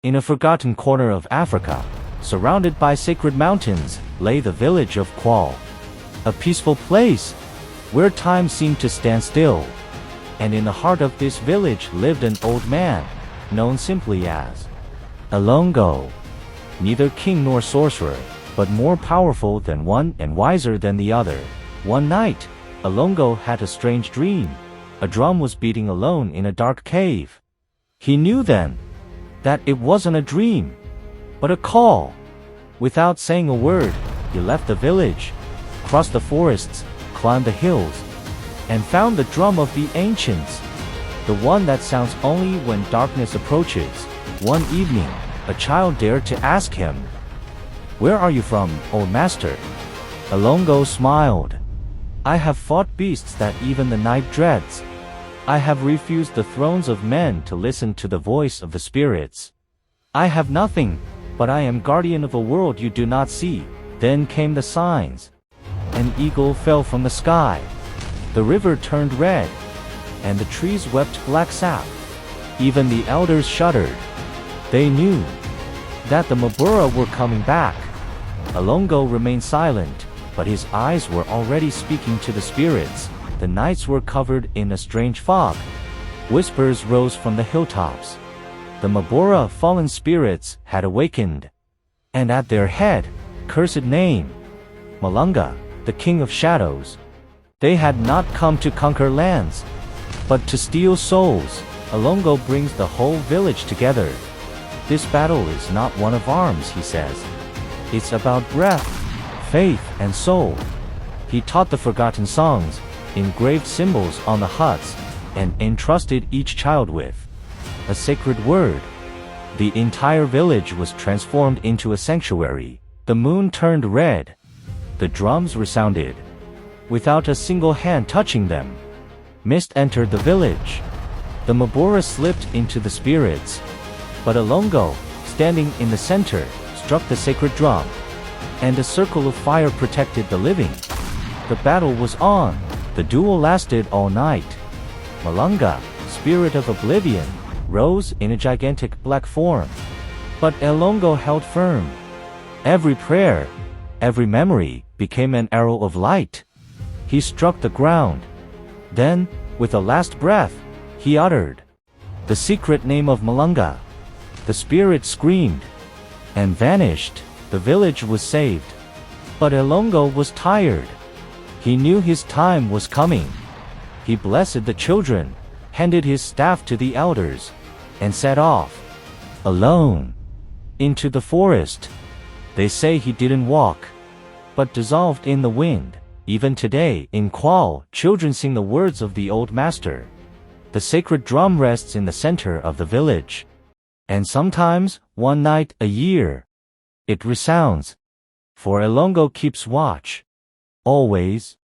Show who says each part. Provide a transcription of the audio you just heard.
Speaker 1: In a forgotten corner of Africa, surrounded by sacred mountains, lay the village of Kwal. A peaceful place, where time seemed to stand still. And in the heart of this village lived an old man, known simply as Elongo. Neither king nor sorcerer, but more powerful than one and wiser than the other. One night, Elongo had a strange dream. A drum was beating alone in a dark cave. He knew then that it wasn't a dream, but a call. Without saying a word, he left the village, crossed the forests, climbed the hills, and found the drum of the ancients, the one that sounds only when darkness approaches. One evening, a child dared to ask him, "Where are you from, old master?" Elongo smiled. "I have fought beasts that even the night dreads. I have refused the thrones of men to listen to the voice of the spirits. I have nothing, but I am guardian of a world you do not see." Then came the signs. An eagle fell from the sky. The river turned red, and the trees wept black sap. Even the elders shuddered. They knew that the Mabura were coming back. Elongo remained silent, but his eyes were already speaking to the spirits. The nights were covered in a strange fog. Whispers rose from the hilltops. The Mabura fallen spirits had awakened. And at their head, cursed name, Malunga, the king of shadows. They had not come to conquer lands, but to steal souls. Elongo brings the whole village together. This battle is not one of arms, he says. It's about breath, faith, and soul. He taught the forgotten songs, engraved symbols on the huts, and entrusted each child with a sacred word. The entire village was transformed into a sanctuary. The moon turned red. The drums resounded, without a single hand touching them. Mist entered the village. The Mabura slipped into the spirits. But Elongo, standing in the center, struck the sacred drum, and a circle of fire protected the living. The battle was on. The duel lasted all night. Malunga, spirit of oblivion, rose in a gigantic black form. But Elongo held firm. Every prayer, every memory, became an arrow of light. He struck the ground. Then, with a last breath, he uttered the secret name of Malunga. The spirit screamed and vanished. The village was saved. But Elongo was tired. He knew his time was coming. He blessed the children, handed his staff to the elders, and set off, alone, into the forest. They say he didn't walk, but dissolved in the wind. Even today, in Kwal, children sing the words of the old master. The sacred drum rests in the center of the village. And sometimes, one night a year, it resounds. For Elongo keeps watch. Always.